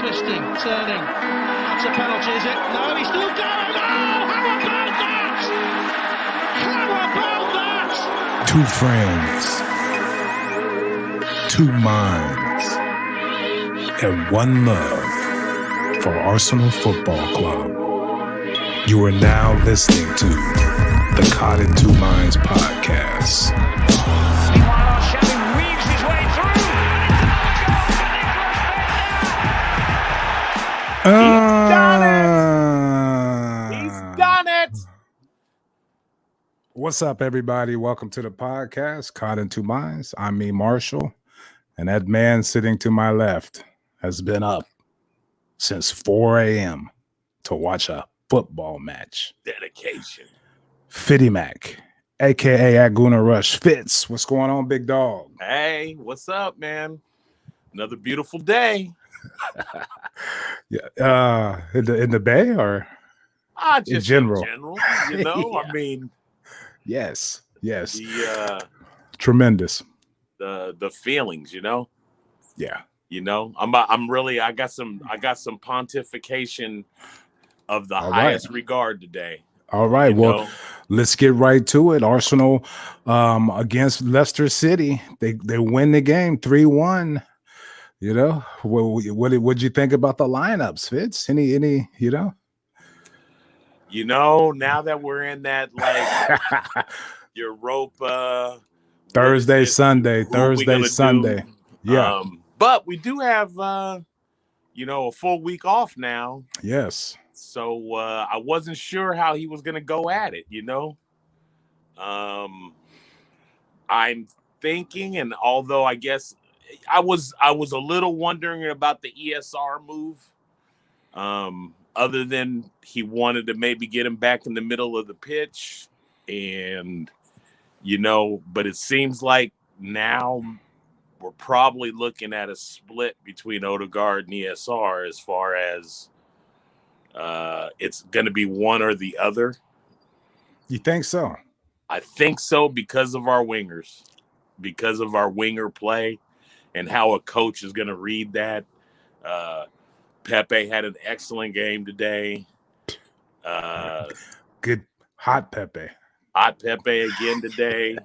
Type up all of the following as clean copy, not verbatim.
twisting, turning. That's a penalty, is it? No, he's still going. Oh, how about that? How about that? Two friends, two minds, and one love for Arsenal Football Club. You are now listening to the Caught in Two Minds podcast. Meanwhile, Shelby weaves his way through. He's done it. What's up, everybody? Welcome to the podcast, Caught in Two Minds. I'm me, Marshall, and that man sitting to my left has been up since 4 a.m. to watch a football match. Dedication. Fitty Mac, a.k.a. Aguna Rush. Fitz, what's going on, big dog? Hey, what's up, man? Another beautiful day. Yeah, in the Bay or Just in general? You know, Yeah. I mean, Yes. the Tremendous. the feelings, you know. Yeah. You know, I got some pontification of the All highest right. regard today. All right. You Well, know? let's get right to it. Arsenal against Leicester City. They win the game 3-1. You know, what'd you think about the lineups, Fitz? Any, You know, now that we're in that like Europa Thursday, Sunday. Yeah. But we do have a full week off now. Yes. So I wasn't sure how he was going to go at it, you know. I'm thinking, and although I guess I was a little wondering about the ESR move, other than he wanted to maybe get him back in the middle of the pitch, and but it seems like now we're probably looking at a split between Odegaard and ESR as far as it's going to be one or the other. You think so? I think so because of our wingers, because of our winger play and how a coach is going to read that. Pepe had an excellent game today. Good hot Pepe. Hot Pepe again today.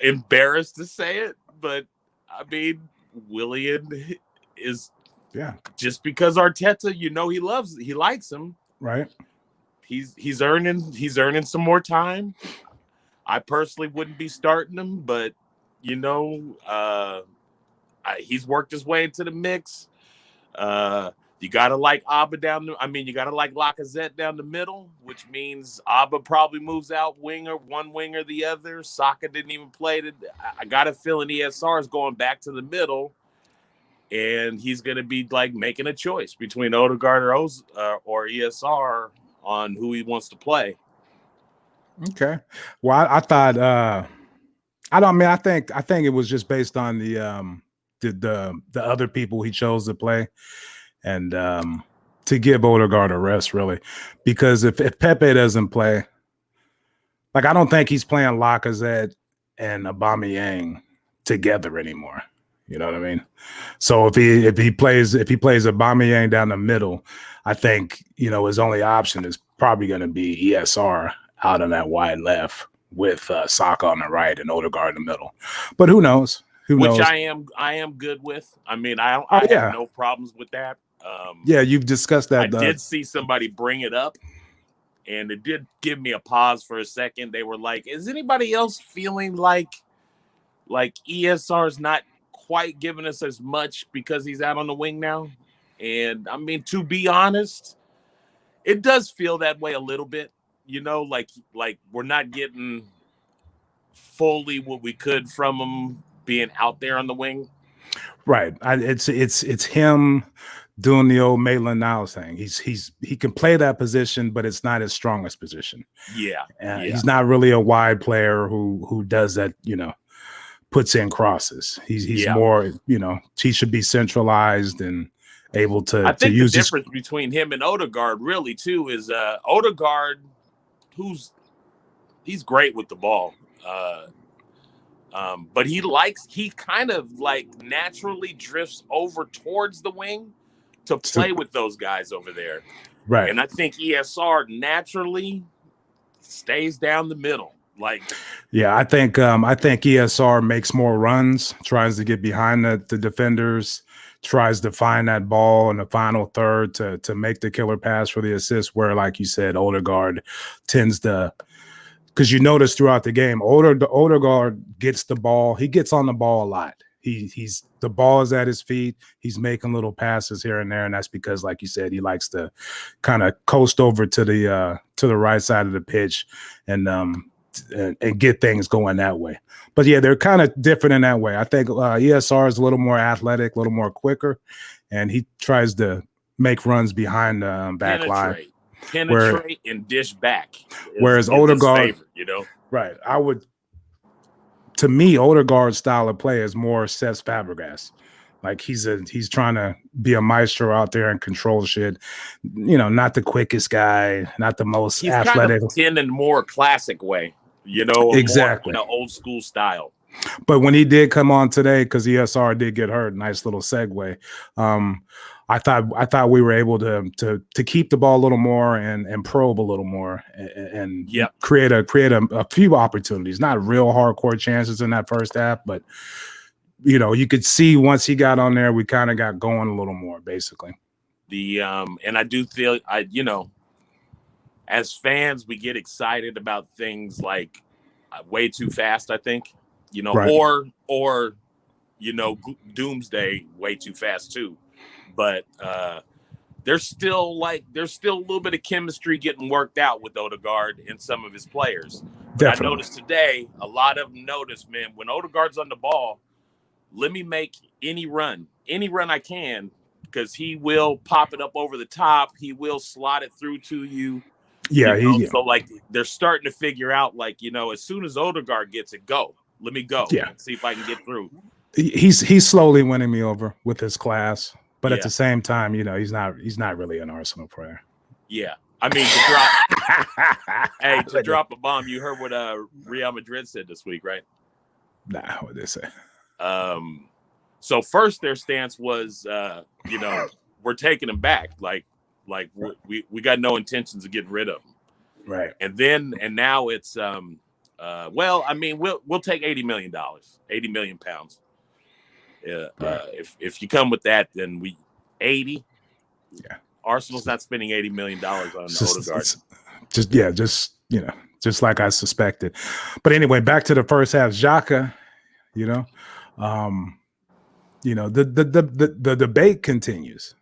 Embarrassed to say it, but I mean, Willian is just because Arteta, he likes him. Right. He's earning some more time. I personally wouldn't be starting him, but he's worked his way into the mix. You gotta like Abba you gotta like Lacazette down the middle, which means Abba probably moves out one winger the other. Saka didn't even play. I got a feeling ESR is going back to the middle, and he's gonna be like making a choice between Odegaard or ESR on who he wants to play. Okay. Well, I thought I think it was just based on the other people he chose to play, and to give Odegaard a rest, really, because if Pepe doesn't play, like I don't think he's playing Lacazette and Aubameyang together anymore. You know what I mean? So if he plays Aubameyang down the middle, I think his only option is probably going to be ESR out on that wide left with Saka on the right and Odegaard in the middle. But who knows? Which I am good with. I mean, I have no problems with that. You've discussed that. I did see somebody bring it up, and it did give me a pause for a second. They were like, "Is anybody else feeling like ESR is not quite giving us as much because he's out on the wing now?" And I mean, to be honest, it does feel that way a little bit. Like we're not getting fully what we could from him being out there on the wing. Right. It's him doing the old Maitland-Niles thing. He can play that position, but it's not his strongest position. Yeah. He's not really a wide player who does that, puts in crosses. He's more, he should be centralized and able to I think use the difference between him and Odegaard really too is Odegaard, he's great with the ball. But he kind of like naturally drifts over towards the wing to play with those guys over there. Right. And I think ESR naturally stays down the middle. Like, yeah, I think ESR makes more runs, tries to get behind the defenders, tries to find that ball in the final third to make the killer pass for the assist, where, like you said, Odegaard tends to, because you notice throughout the game, Odegaard gets the ball. He gets on the ball a lot. He's the ball is at his feet. He's making little passes here and there, and that's because, like you said, he likes to kind of coast over to the right side of the pitch and get things going that way. But yeah, they're kind of different in that way. I think ESR is a little more athletic, a little more quicker, and he tries to make runs behind the back line. Penetrate and dish back. Whereas Odegaard, favorite, right? To me, Odegaard's style of play is more Cesc Fabregas. Like he's trying to be a maestro out there and control shit. Not the quickest guy, not the most athletic. He's kind of in a more classic way, exactly, more old school style. But when he did come on today, because ESR did get hurt, nice little segue. I thought we were able to keep the ball a little more and probe a little more and create a few opportunities, not real hardcore chances in that first half, but you could see once he got on there, we kind of got going a little more, basically. And I do feel as fans, we get excited about things like way too fast, I think, right. or doomsday way too fast too. But there's still a little bit of chemistry getting worked out with Odegaard and some of his players. Definitely. I noticed today, a lot of them noticed, man, when Odegaard's on the ball, let me make any run I can, because he will pop it up over the top. He will slot it through to you. Yeah. So like they're starting to figure out, like, as soon as Odegaard gets it, go. Let me go. Yeah. And see if I can get through. He's slowly winning me over with his class. But at the same time, he's not really an Arsenal player. Yeah. I mean, to drop a bomb, you heard what Real Madrid said this week, right? Nah, what did they say? So first their stance was, we're taking him back. Like we got no intentions of getting rid of him. Right. And now it's, we'll take $80 million, 80 million pounds. If you come with that, then 80. Yeah. Arsenal's not spending $80 million on Odegaard. Just like I suspected. But anyway, back to the first half. Xhaka, the debate continues.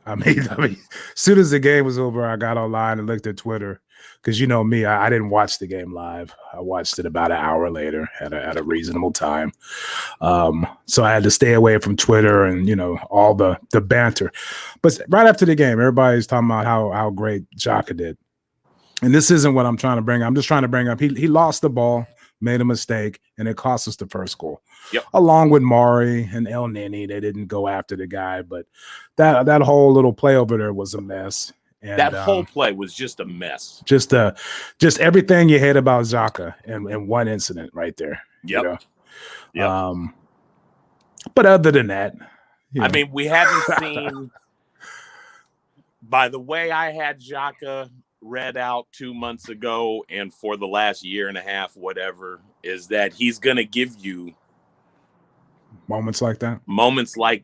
I mean, as soon as the game was over, I got online and looked at Twitter, because me, I didn't watch the game live. I watched it about an hour later at a reasonable time. So I had to stay away from Twitter and all the banter. But right after the game, everybody's talking about how great Xhaka did. And this isn't what I'm trying to bring up. I'm just trying to bring up he lost the ball, made a mistake, and it cost us the first goal. Yep. Along with Mari and El Neni, they didn't go after the guy, but that whole little play over there was a mess. And that whole play was just a mess. Just everything you hate about Xhaka in one incident right there. Yep. But other than that, I mean, we haven't seen. By the way, I had Xhaka read out 2 months ago, and for the last year and a half, whatever, is that he's going to give you moments like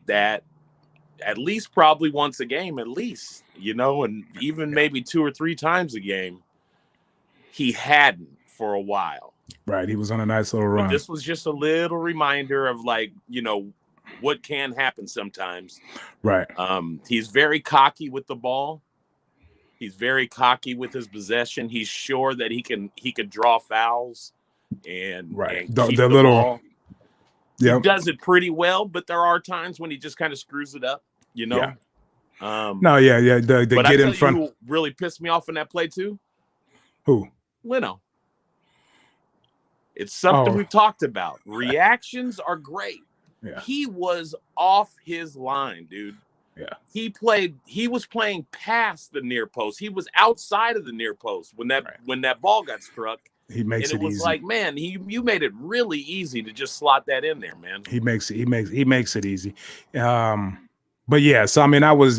that, at least probably once a game, at least, and even maybe 2 or 3 times a game. He hadn't for a while. Right. He was on a nice little run. But this was just a little reminder of, like, what can happen sometimes. Right. He's very cocky with the ball. He's very cocky with his possession. He's sure that he can draw fouls and keep the ball. Yep. He does it pretty well, but there are times when he just kind of screws it up, Yeah. The get in front. Who really pissed me off in that play too? Who? Leno. It's something we've talked about. Reactions are great. Yeah. He was off his line, dude. Yeah. He was playing past the near post. He was outside of the near post when that ball got struck. He makes and it it was easy. like, man, you made it really easy to just slot that in there, man. He makes it easy. But yeah, so I mean, that was,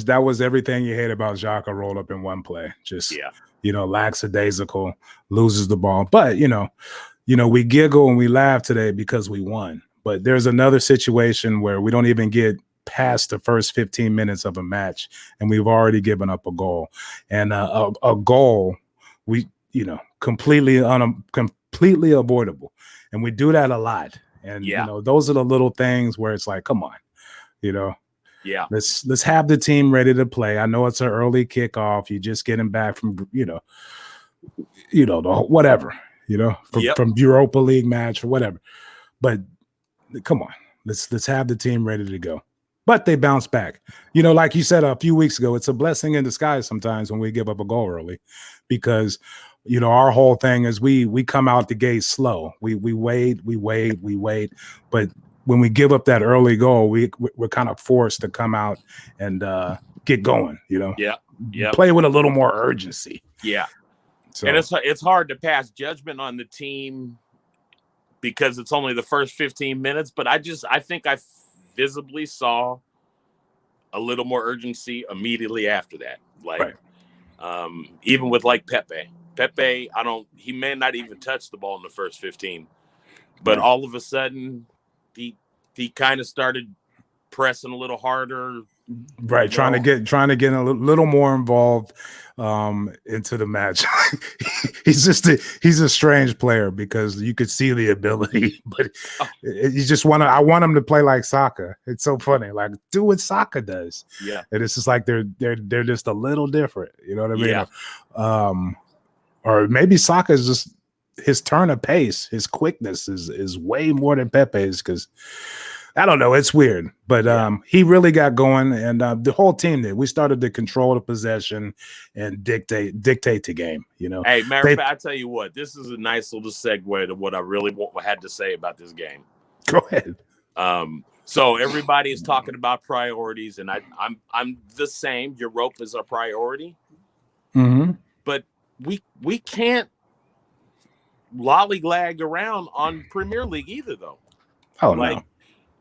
that was everything you hate about Xhaka rolled up in one play. Just lackadaisical, loses the ball. But we giggle and we laugh today because we won. But there's another situation where we don't even get past the first 15 minutes of a match, and we've already given up a goal. And a goal, we completely avoidable, and we do that a lot. And those are the little things where it's like, come on, let's have the team ready to play. I know it's an early kickoff, you just getting back from whatever, from Europa League match or whatever, but come on, let's have the team ready to go. But they bounce back. Like you said a few weeks ago, it's a blessing in disguise sometimes when we give up a goal early, because our whole thing is we come out the gate slow. We wait, but when we give up that early goal, we're kind of forced to come out and get going. Play with a little more urgency. Yeah. So, and it's hard to pass judgment on the team because it's only the first 15 minutes. But I think I visibly saw a little more urgency immediately after that. Like, even with like Pepe, he may not even touch the ball in the first 15, but all of a sudden he kind of started pressing a little harder. Right. Trying to get a little more involved into the match. he's a strange player because you could see the ability, but you just I want him to play like Saka. It's so funny. Like, do what Saka does. Yeah. And it's just like they're just a little different. You know what I mean? Yeah. Or maybe Saka is just his turn of pace, his quickness is way more than Pepe's, because I don't know. It's weird, but he really got going, and the whole team did. We started to control the possession and dictate the game. Hey, matter of fact, I tell you what, this is a nice little segue to what I really had to say about this game. Go ahead. So everybody is talking about priorities, and I'm the same. Europa is our priority, but we can't lollygag around on Premier League either, though. Oh no.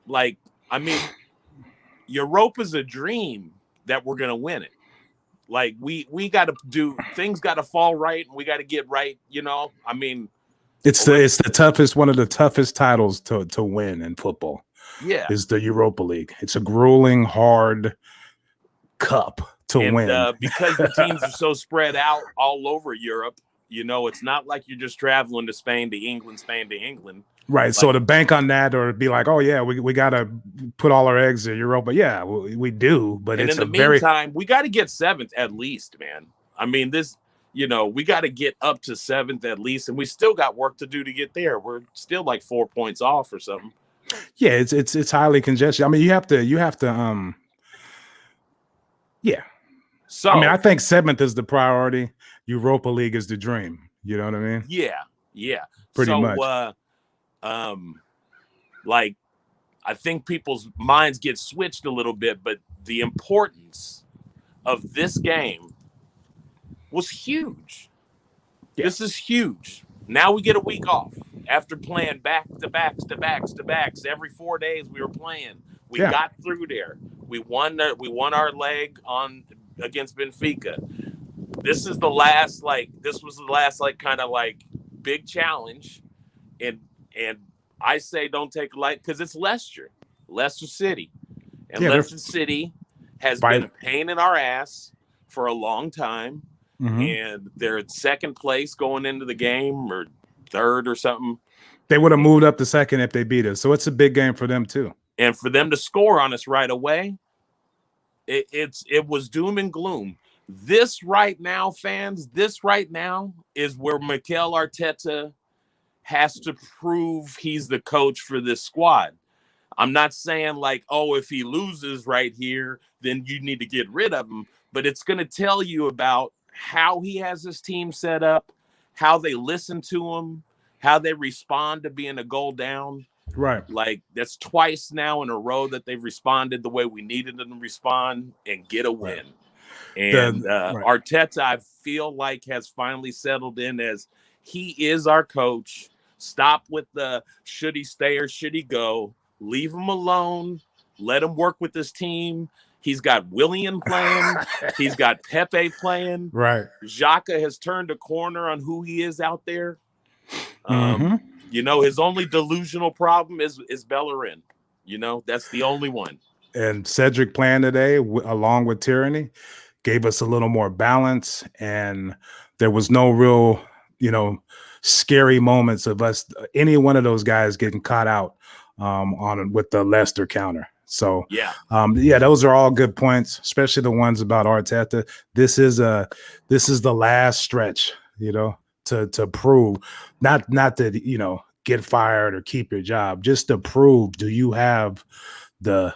Like, I mean, Europa's a dream that we're going to win it. Like, we got to do things, got to fall right, and we got to get right. I mean, it's the toughest, one of the toughest titles to win in football. Yeah, is the Europa League. It's a grueling, hard cup to win because the teams are so spread out all over Europe. It's not like you're just traveling to Spain to England. Right. Like, so to bank on that or be like, oh, yeah, we got to put all our eggs in Europa. Yeah, we do. But it's in the meantime, we got to get 7th at least, man. I mean, this, we got to get up to 7th at least. And we still got work to do to get there. We're still like 4 points off or something. Yeah, it's highly congested. I mean, you have to yeah. So I mean, I think 7th is the priority. Europa League is the dream. You know what I mean? Yeah. Pretty much. Like, I think people's minds get switched a little bit, but the importance of this game was huge. Yeah. This is huge. Now we get a week off after playing back-to-backs every 4 days. We were playing. We got through there. We won our leg against Benfica. This was the last kind of like big challenge, and I say don't take it light because it's Leicester City, and Leicester City has been a pain in our ass for a long time, and they're at 2nd place going into the game, or 3rd or something. They would have moved up to 2nd if they beat us, so it's a big game for them too. And for them to score on us right away, it was doom and gloom. This right now, fans, is where Mikel Arteta has to prove he's the coach for this squad. I'm not saying like, oh, if he loses right here, then you need to get rid of him. But it's going to tell you about how he has his team set up, how they listen to him, how they respond to being a goal down. Right. Like, that's twice now in a row that they've responded the way we needed them to respond and get a win. And Right. Arteta, I feel like, has finally settled in as he is our coach. Stop with the should he stay or should he go? Leave him alone. Let him work with this team. He's got Willian playing. He's got Pepe playing. Right. Xhaka has turned a corner on who he is out there. Mm-hmm. You know, his only delusional problem is Bellerin. You know, that's the only one. And Cedric playing today, along with Tyranny, gave us a little more balance, and there was no real, scary moments of us, any one of those guys getting caught out with the Leicester counter. So yeah, those are all good points, especially the ones about Arteta. This is the last stretch, to prove, not that get fired or keep your job, just to prove, do you have the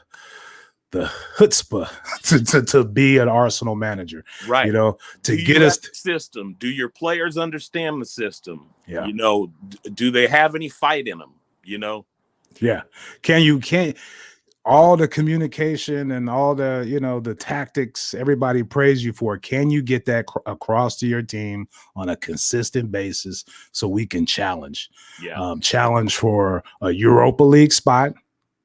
chutzpah to be an Arsenal manager, right? To get us system. Do your players understand the system? Yeah. Do they have any fight in them? Yeah. Can all the communication and all the the tactics everybody praise you for, can you get that across to your team on a consistent basis so we can challenge for a Europa League spot,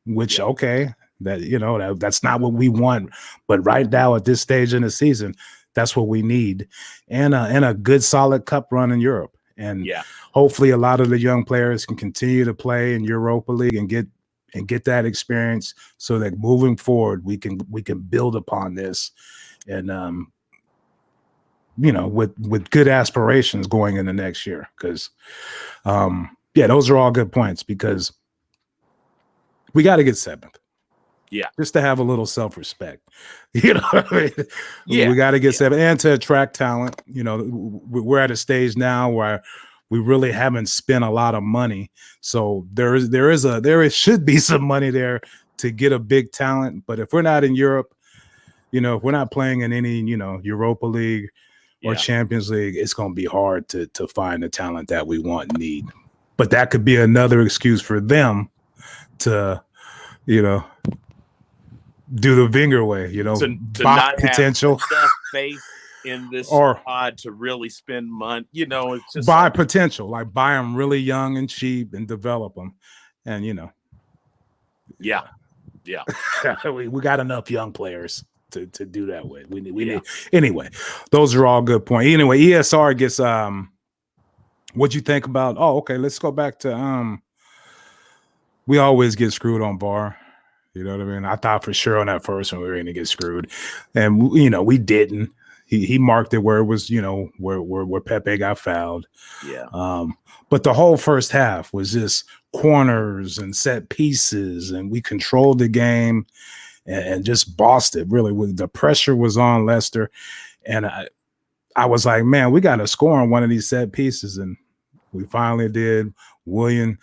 which okay, that that's not what we want, but right now at this stage in the season, that's what we need, and a good solid cup run in Europe, and hopefully a lot of the young players can continue to play in Europa League and get that experience, so that moving forward we can build upon this, and with good aspirations going into next year, because those are all good points, because we got to get 7th. Yeah, just to have a little self-respect, what I mean? Yeah, we got to get 7th, and to attract talent. We're at a stage now where we really haven't spent a lot of money, so there should be some money there to get a big talent. But if we're not in Europe, if we're not playing in any Europa League or Champions League, it's going to be hard to find the talent that we want and need. But that could be another excuse for them to do the Wenger way, to buy not potential, have enough faith in this squad to really spend money. It's just buy potential, like buy them really young and cheap and develop them, and we got enough young players to do that with. We need anyway. Those are all good points. Anyway, ESR gets what'd you think about? Oh, okay, let's go back to we always get screwed on VAR. You know what I mean? I thought for sure on that first one we were going to get screwed, and we didn't. He marked it where it was, where Pepe got fouled. Yeah. But the whole first half was just corners and set pieces, and we controlled the game and just bossed it. Really, the pressure was on Leicester, and I was like, man, we got to score on one of these set pieces, and we finally did. Willian,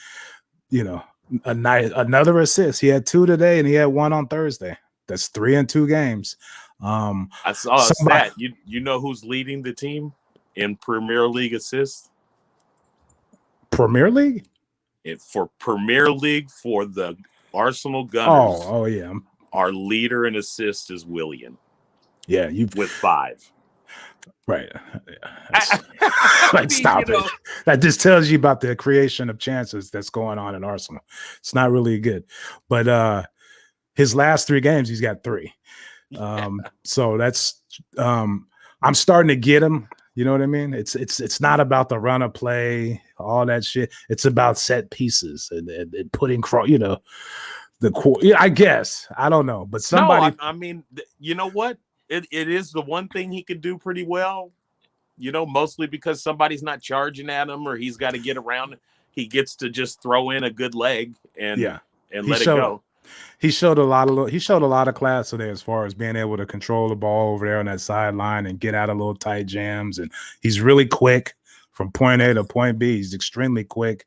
another assist. He had 2 today, and he had 1 on Thursday. That's 3 in 2 games. I saw a stat. You know who's leading the team in Premier League assists? Premier League? For Premier League, for the Arsenal Gunners. Oh yeah. Our leader in assists is Willian. Yeah, with 5. Right. Like, stop it. That just tells you about the creation of chances that's going on in Arsenal. It's not really good. But his last 3 games, he's got 3. So that's I'm starting to get him. You know what I mean? It's not about the run of play, all that shit. It's about set pieces and putting the core. Yeah, I guess. I don't know. But somebody. No, I mean, you know what? It is the one thing he can do pretty well, mostly because somebody's not charging at him, or he's got to get around. He gets to just throw in a good leg and let it go. He showed a lot of class today as far as being able to control the ball over there on that sideline and get out of little tight jams. And he's really quick from point A to point B. He's extremely quick.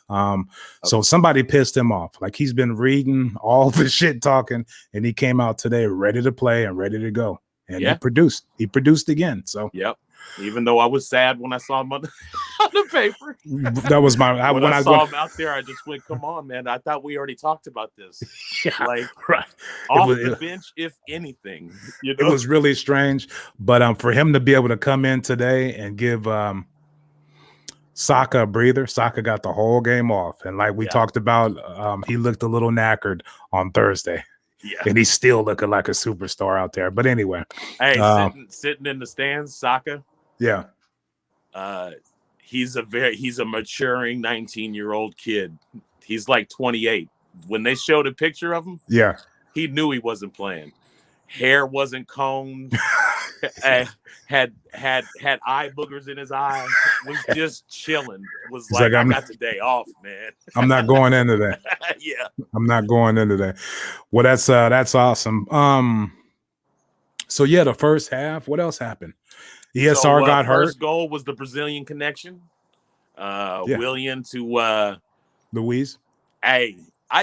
So somebody pissed him off. Like, he's been reading all the shit talking, and he came out today ready to play and ready to go. And he produced again. So Even though I was sad when I saw him on the paper. That was my when I saw him out there, I just went, "Come on, man! I thought we already talked about this." Yeah, like right. Off the bench, if anything. You know? It was really strange, but for him to be able to come in today and give Saka a breather, Saka got the whole game off, and like we talked about, he looked a little knackered on Thursday. Yeah, and he's still looking like a superstar out there. But anyway, hey, sitting in the stands, Saka. Yeah, he's a maturing 19-year-old kid. He's like 28. When they showed a picture of him, yeah, he knew he wasn't playing. Hair wasn't combed. had eye boogers in his eye. Was just chilling. Was like I got the day off, man. I'm not going into that. Yeah, I'm not going into that. Well, that's awesome. So yeah, the first half. What else happened? ESR got hurt. First goal was the Brazilian connection. Willian to Luis. Hey,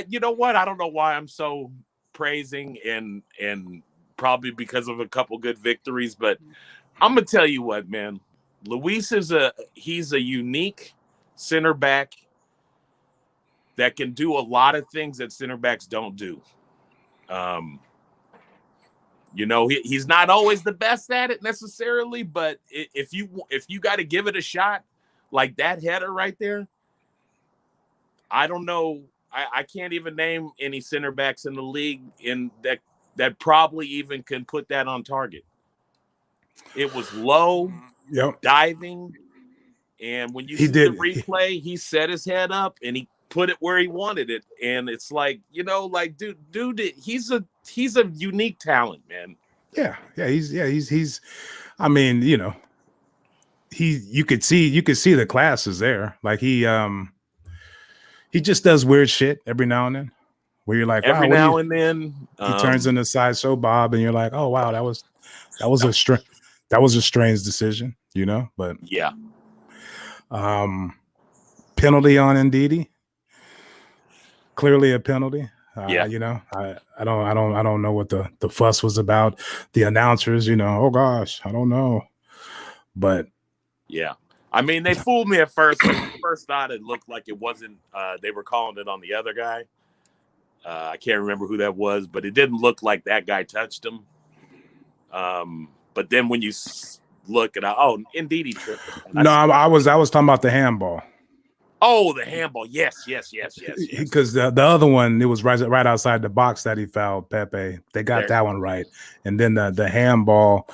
you know what? I don't know why I'm so praising and probably because of a couple good victories, but I'm gonna tell you what, man. Luis he's a unique center back that can do a lot of things that center backs don't do. You know, he's not always the best at it necessarily, but if you got to give it a shot, like that header right there, I don't know. I can't even name any center backs in the league that probably even can put that on target. It was low, diving, and when you see the replay, he set his head up and he put it where he wanted it. And it's like, you know, like dude, he's a unique talent, man. Yeah, he's. I mean, you know, you could see the class is there. Like he just does weird shit every now and then. Where you're like, every now and then he turns into Sideshow Bob, and you're like, oh wow, that was a strange decision, you know. But yeah, penalty on Ndidi, clearly a penalty. You know, I don't know what the fuss was about. The announcers, you know, oh gosh, I don't know, but yeah. I mean, they fooled me at first. I first thought it looked like it wasn't. They were calling it on the other guy. I can't remember who that was, but it didn't look like that guy touched him. But then when you look at Ndidi tripped. No, I was talking about the handball. Oh, the handball. Yes. Because the other one, it was right outside the box that he fouled Pepe. They got that one right. And then the handball,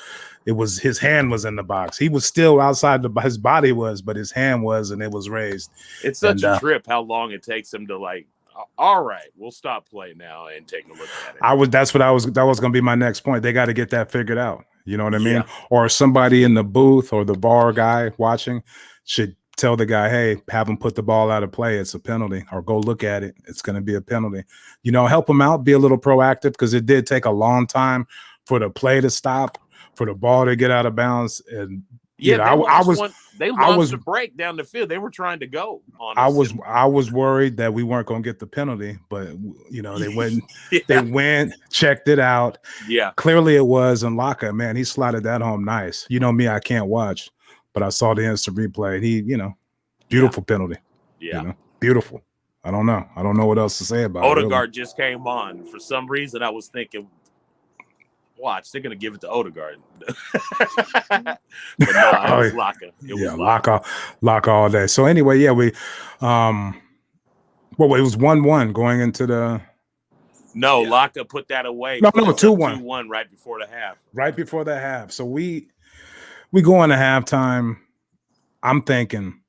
it was his hand was in the box. He was still outside his body was, but his hand was, and it was raised. It's such a trip how long it takes him to like, all right, we'll stop playing now and take a look at it. That was going to be my next point. They got to get that figured out. You know what I mean? Or somebody in the booth or the VAR guy watching should tell the guy, hey, have him put the ball out of play. It's a penalty, or go look at it. It's going to be a penalty. You know, help him out, be a little proactive, because it did take a long time for the play to stop, for the ball to get out of bounds. And they launched a break down the field. They were trying to go. Honestly. I was worried that we weren't going to get the penalty, but you know, they went, they went, checked it out. Yeah, clearly it was. And Laka, man, he slotted that home nice. You know me, I can't watch, but I saw the instant replay. He, you know, beautiful penalty. Yeah, you know, beautiful. I don't know what else to say about it. Odegaard just came on. For some reason, I was thinking, watch, they're gonna give it to Odegaard. But no, it was Laka. Laka all day. So anyway, yeah, we it was 1-1 going into the Laka put that away. No, 2-1. 2-1 right before the half. Right before the half. So we go into halftime. I'm thinking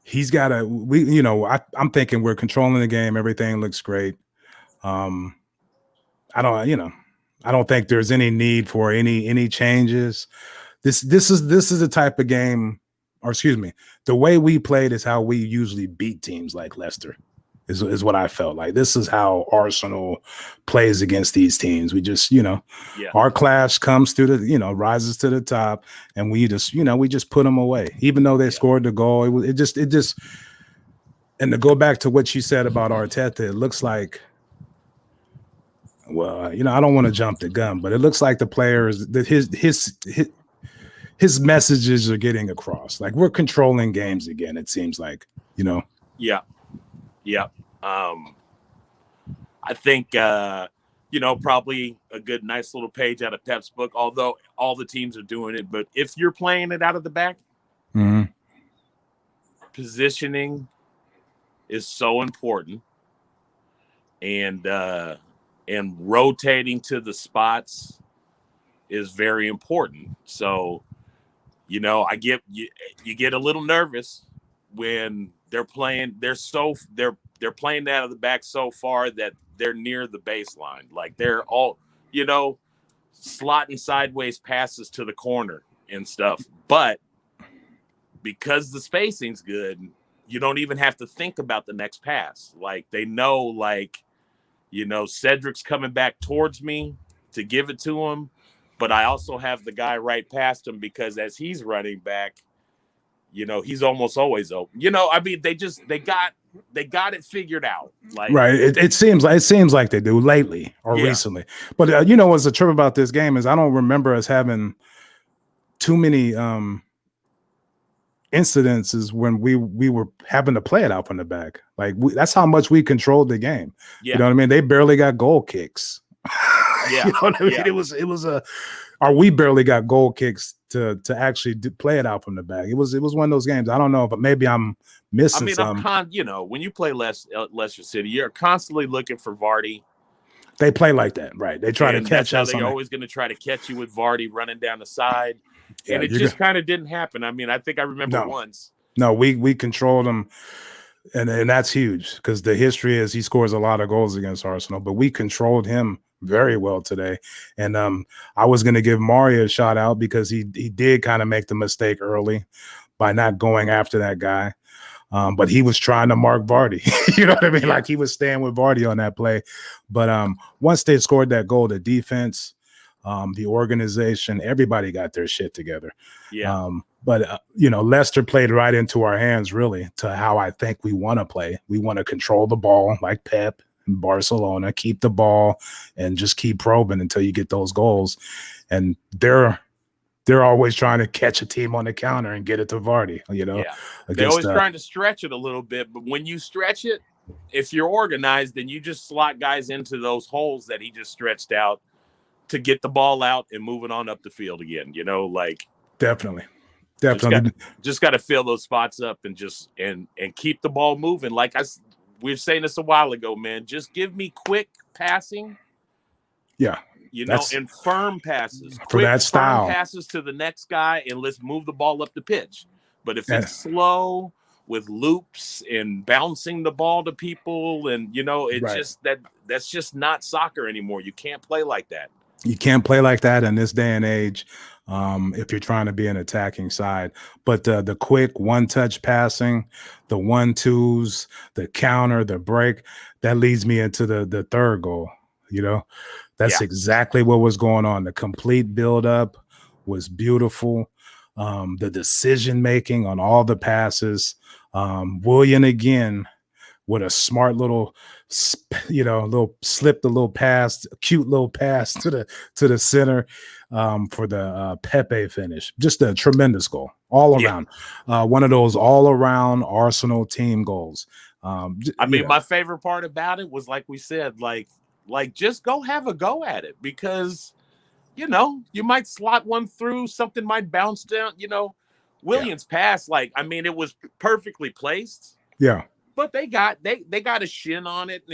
he's got I'm thinking we're controlling the game. Everything looks great. I don't think there's any need for any changes. This is the type of game, or excuse me, the way we played is how we usually beat teams like Leicester. Is what I felt like. This is how Arsenal plays against these teams. We just, our class comes to the, rises to the top, and we just put them away. Even though they scored the goal, it just, and to go back to what you said about Arteta, it looks like Well, I don't want to jump the gun, but it looks like the players that his messages are getting across. Like we're controlling games again. It seems like, Yeah. I think probably a good, nice little page out of Pep's book. Although all the teams are doing it, but if you're playing it out of the back, positioning is so important, and rotating to the spots is very important. So, I get you get a little nervous when they're playing. They're playing out of the back so far that they're near the baseline. Like they're all, slotting sideways passes to the corner and stuff. But because the spacing's good, you don't even have to think about the next pass. Like they know, Cedric's coming back towards me to give it to him, but I also have the guy right past him because as he's running back, he's almost always open. They got it figured out. Like right. It seems like they do lately or recently. But what's the trip about this game is I don't remember us having too many incidences when we were having to play it out from the back. Like that's how much we controlled the game. Yeah. You know what I mean? They barely got goal kicks. Yeah. You know what I mean? Yeah. We barely got goal kicks to actually play it out from the back. It was one of those games. I don't know, but maybe I'm missing some. When you play Leicester City, you're constantly looking for Vardy. They play like that, right? They try to catch us. They're always going to try to catch you with Vardy running down the side, and it just kind of didn't happen. I mean, I think I remember once. No, we controlled them, and that's huge because the history is he scores a lot of goals against Arsenal, but we controlled him very well today. And I was going to give Mario a shout out because he did kind of make the mistake early by not going after that guy. But he was trying to mark Vardy. You know what I mean? Like he was staying with Vardy on that play. But once they scored that goal, the defense, the organization, everybody got their shit together. Yeah. But Leicester played right into our hands, really, to how I think we want to play. We want to control the ball like Pep in Barcelona, keep the ball and just keep probing until you get those goals. And they're always trying to catch a team on the counter and get it to Vardy, They're always trying to stretch it a little bit, but when you stretch it, if you're organized, then you just slot guys into those holes that he just stretched out to get the ball out and moving on up the field again, Definitely. Just got to fill those spots up and just and keep the ball moving. Like we were saying this a while ago, man, just give me quick passing. Yeah. And firm passes. For that style. Firm passes to the next guy, and let's move the ball up the pitch. But if it's slow with loops and bouncing the ball to people, and just that's just not soccer anymore. You can't play like that. You can't play like that in this day and age if you're trying to be an attacking side. But the quick one-touch passing, the 1-2s, the counter, the break, that leads me into the third goal, That's exactly what was going on. The complete build-up was beautiful. The decision-making on all the passes. Willian again with a smart little, cute little pass to the center for the Pepe finish. Just a tremendous goal all around. One of those all-around Arsenal team goals. My favorite part about it was, like we said, like just go have a go at it because, you might slot one through, something might bounce down, Willian's pass, it was perfectly placed. Yeah. But they got a shin on it,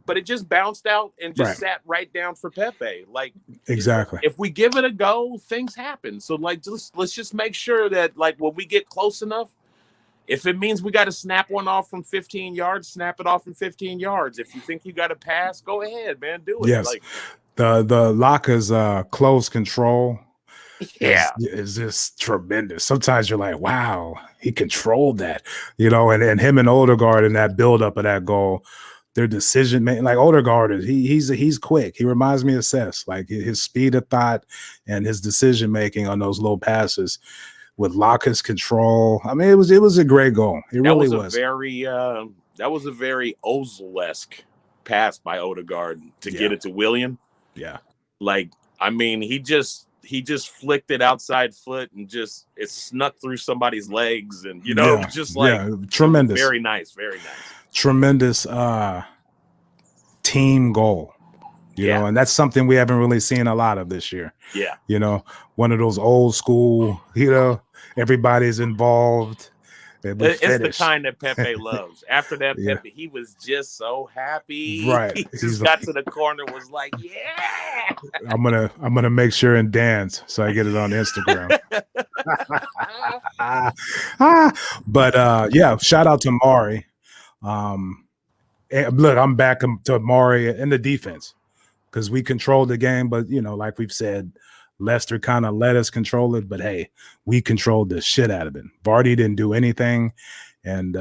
but it just bounced out and just sat right down for Pepe. Like exactly. If we give it a go, things happen. So let's just make sure that when we get close enough, if it means we got to snap one off from 15 yards, snap it off from 15 yards. If you think you got to pass, go ahead, man, do it. Yes. The Laka's close control. Is just tremendous. Sometimes you're like, wow, he controlled that, and him and Odegaard in that buildup of that goal, their decision making, like Odegaard, he's quick. He reminds me of Cess, like his speed of thought and his decision making on those low passes with Laka's control. I mean, it was a great goal. It really was. That was a very Ozil-esque pass by Odegaard to get it to Willian. Yeah. Like, I mean, he just flicked it outside foot and just it snuck through somebody's legs, and it was just like tremendous. Very nice. Tremendous team goal. You know, and that's something we haven't really seen a lot of this year. Yeah. You know, one of those old school, everybody's involved. It's the kind that Pepe loves. After that, Pepe, he was just so happy. Right. He just got to the corner, was like, yeah. I'm gonna make sure and dance so I get it on Instagram. But shout out to Mari. Look, I'm back to Mari in the defense because we controlled the game, but like we've said, Leicester kind of let us control it, but hey, we controlled the shit out of it. Vardy didn't do anything, and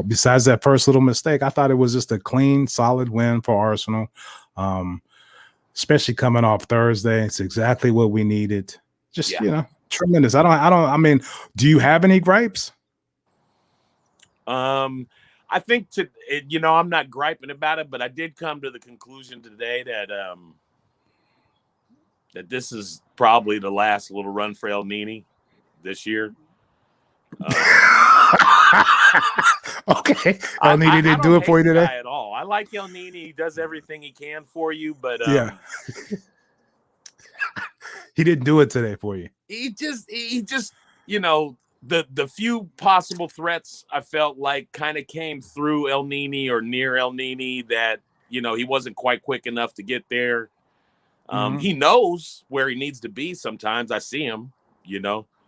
besides that first little mistake, I thought it was just a clean, solid win for Arsenal. Especially coming off Thursday, it's exactly what we needed. Just tremendous. I mean, do you have any gripes? I think I'm not griping about it, but I did come to the conclusion today that that this is probably the last little run for El Nini this year. Okay, El Nini didn't do it for you today at all. I like El Nini; he does everything he can for you, but he didn't do it today for you. He just the few possible threats I felt like kind of came through El Nini or near El Nini that he wasn't quite quick enough to get there. He knows where he needs to be. Sometimes I see him,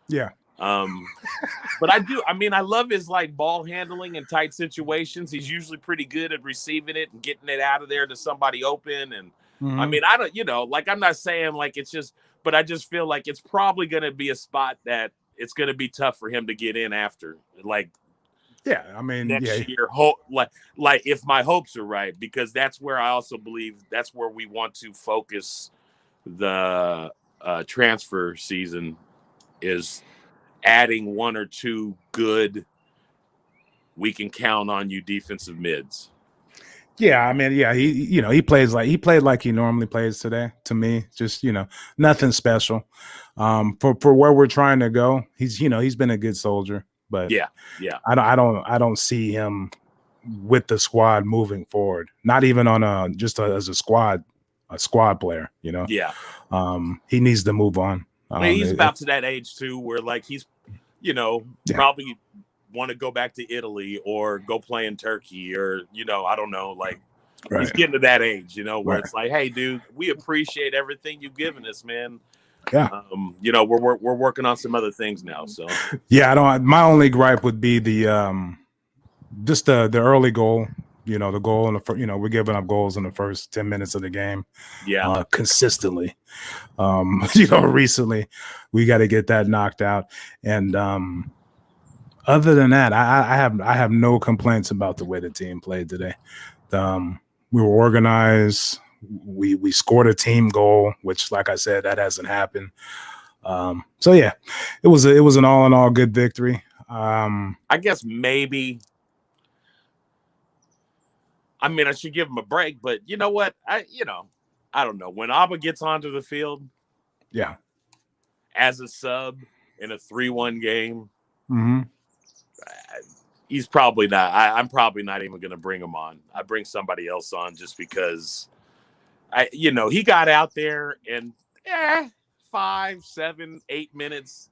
Yeah. But I love his ball handling in tight situations. He's usually pretty good at receiving it and getting it out of there to somebody open. And I mean, I don't, I'm not saying it's just, but I just feel like it's probably going to be a spot that it's going to be tough for him to get in after. Yeah, I mean, next year, if my hopes are right, because that's where I also believe that's where we want to focus the transfer season is adding one or two good, we can count on you defensive mids. Yeah, I mean, he played like he normally plays today. To me, just nothing special. For where we're trying to go, he's been a good soldier. But I don't see him with the squad moving forward. Not even on as a squad player. Yeah. He needs to move on. He's about to that age too, where he's probably want to go back to Italy or go play in Turkey or I don't know. He's getting to that age, where it's like, hey, dude, we appreciate everything you've given us, man. Yeah. We're working on some other things now. So my only gripe would be the just the early goal. The goal in the we're giving up goals in the first 10 minutes of the game. Yeah. Consistently. Recently we got to get that knocked out. And other than that, I have no complaints about the way the team played today. We were organized. We scored a team goal, which, like I said, that hasn't happened. So yeah, it was an all in all good victory. I guess maybe. I mean, I should give him a break, but you know what? I don't know. When Abba gets onto the field, as a sub in a 3-1 game, he's probably not. I'm probably not even going to bring him on. I bring somebody else on just because. He got out there and 5, 7, 8 minutes.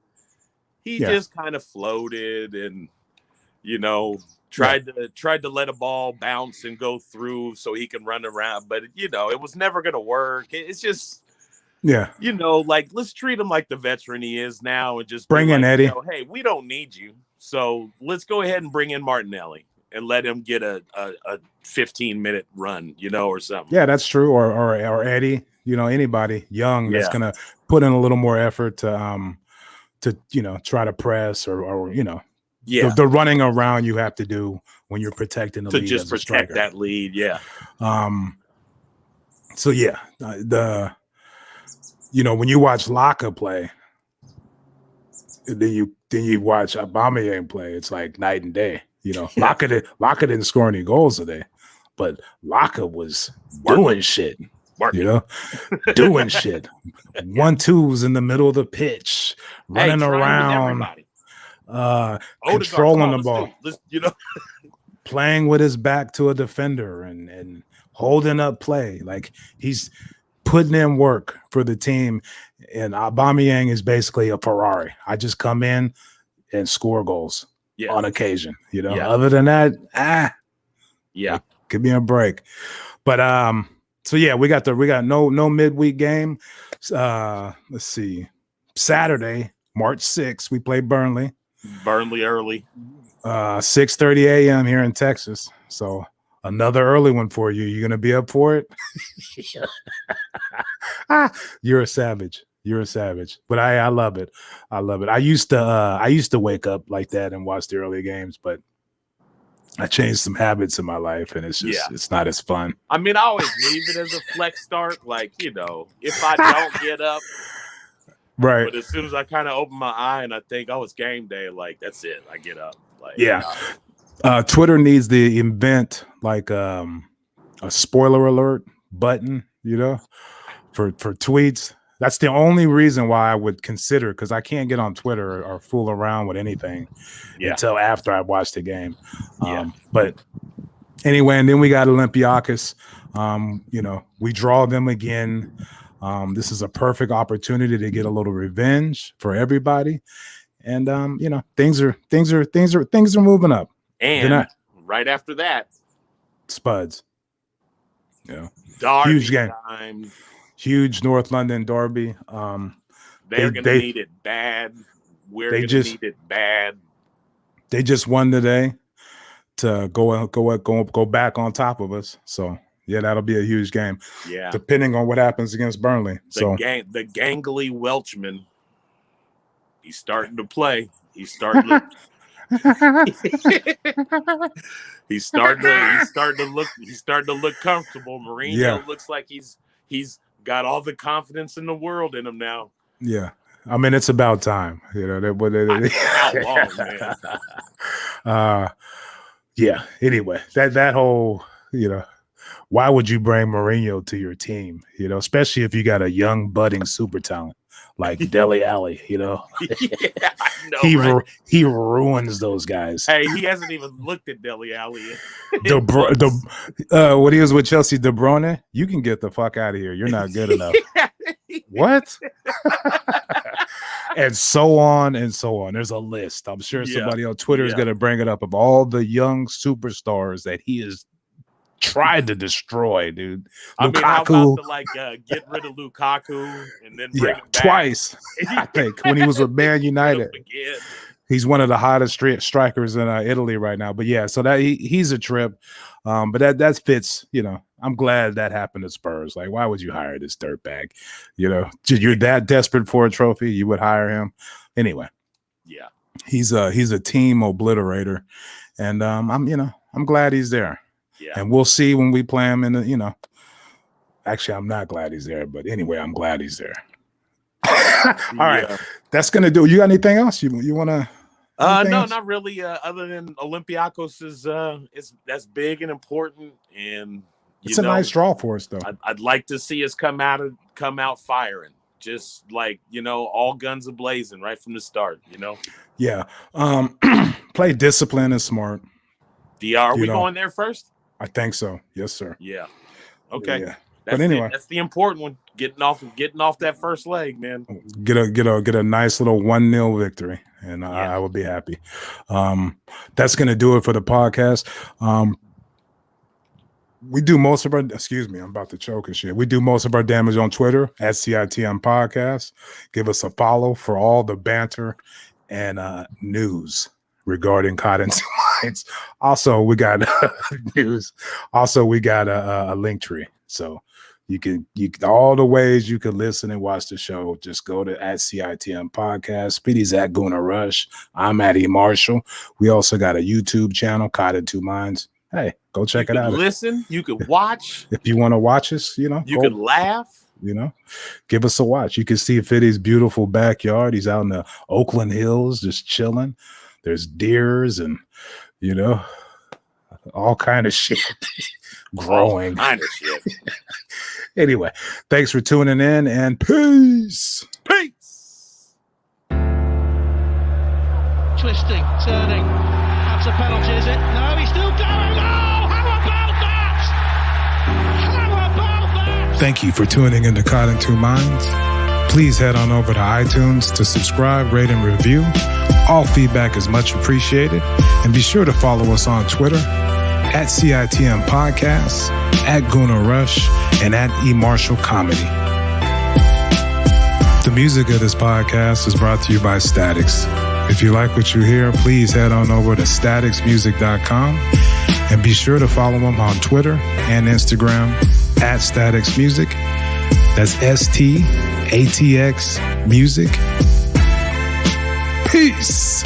He just kind of floated and, tried to let a ball bounce and go through so he can run around. But, it was never going to work. It's just, let's treat him like the veteran he is now and just bring in Eddie. Hey, we don't need you. So let's go ahead and bring in Martinelli and let him get a 15-minute run, or something. Yeah, that's true. Or Eddie, anybody young that's gonna put in a little more effort to try to press or the running around you have to do when you're protecting the lead. To just protect that lead, So when you watch Laka play, then you watch Aubameyang play, it's like night and day. Laka didn't score any goals today, but Laka was doing shit. Working. You know, doing shit. 1-2s in the middle of the pitch, running around, controlling the ball, playing with his back to a defender and holding up play. Like, he's putting in work for the team. And Aubameyang is basically a Ferrari. I just come in and score goals on occasion. You know, other than that, give me a break. But so yeah, we got no midweek game. Let's see. Saturday, March 6th, we play Burnley. Burnley early. 6:30 a.m. here in Texas. So another early one for you. You gonna be up for it? You're a savage. You're a savage. But I love it. I love it. I used to wake up like that and watch the early games, but I changed some habits in my life, and it's just it's not as fun. I mean, I always leave it as a flex start. Like, you know, if I don't get up, right. But as soon as I kind of open my eye and I think, oh, it's game day, like, that's it. I get up. Like, Twitter needs to invent like a spoiler alert button, you know, for tweets. That's the only reason why I would consider, because I can't get on Twitter or fool around with anything until after I watch the game. But anyway, and then we got Olympiacos. You know, we draw them again. This is a perfect opportunity to get a little revenge for everybody. And you know, things are moving up. And right after that, Spuds. Yeah. Derby huge game. Time. Huge North London derby. They're going to need it bad. We're going to need it bad. They just won today to go back on top of us. So yeah, that'll be a huge game. Yeah, depending on what happens against Burnley. The gangly Welchman, he's starting to play. He's starting to. he's starting to look comfortable. Mourinho looks like he's got all the confidence in the world in him now. Yeah, I mean, it's about time. You know, how long, man? Yeah. Anyway, that whole, you know, why would you bring Mourinho to your team? You know, especially if you got a young budding super talent like Dele Alli. You know, I know, he ruins those guys. Hey, he hasn't even looked at Dele Alli. When he was with Chelsea, De Bruyne, you can get the fuck out of here. You're not good enough. What? And so on and so on. There's a list. I'm sure somebody on Twitter is going to bring it up of all the young superstars that he has tried to destroy, dude. I mean, how about to get rid of Lukaku and then bring him back? Twice, I think, when he was with Man United. He's one of the hottest strikers in Italy right now. But yeah, so that he's a trip. But that fits, you know. I'm glad that happened at Spurs. Like, why would you hire this dirtbag? You know, you're that desperate for a trophy, you would hire him. Anyway, yeah, he's a team obliterator, and I'm glad he's there. Yeah, and we'll see when we play him in the, you know. Actually, I'm not glad he's there, but anyway, I'm glad he's there. All right, that's gonna do. You got anything else you want to? No, not really. Other than Olympiacos that's big and important, and it's a nice draw for us, though. I'd like to see us come out firing, just like, you know, all guns a blazing right from the start. You know. Yeah. Play discipline is smart. Are we going there first? I think so. Yes, sir. Yeah. Okay. Yeah. But anyway, that's the important one. Getting off that first leg, man. Get a nice little 1-0 victory, and I would be happy. That's gonna do it for the podcast. We do most of our. Excuse me, I'm about to choke and shit. We do most of our damage on Twitter at CITM Podcast. Give us a follow for all the banter and news regarding Cotton Minds. Also, we got news. Also, we got a link tree. So you can all the ways you can listen and watch the show. Just go to at CITM Podcast. Speedy's at Guna Rush. I'm at E Marshall. We also got a YouTube channel, Cotton Two Minds. Hey, go check it out. Listen, you can watch. If you want to watch us, you know, you can laugh. You know, give us a watch. You can see Fiddy's beautiful backyard. He's out in the Oakland Hills, just chilling. There's deers and, you know, all kind of shit. Growing. All kind of shit. Anyway, thanks for tuning in and peace. Peace. Twisting, turning. That's a penalty, is it? No, he's still going. Oh, how about that? How about that? Thank you for tuning in to Caught in Two Minds. Please head on over to iTunes to subscribe, rate, and review. All feedback is much appreciated. And be sure to follow us on Twitter at CITM Podcasts, at Guna Rush, and at eMarshall Comedy. The music of this podcast is brought to you by Statics. If you like what you hear, please head on over to staticsmusic.com and be sure to follow them on Twitter and Instagram at Statics Music. That's STATX Music. Peace.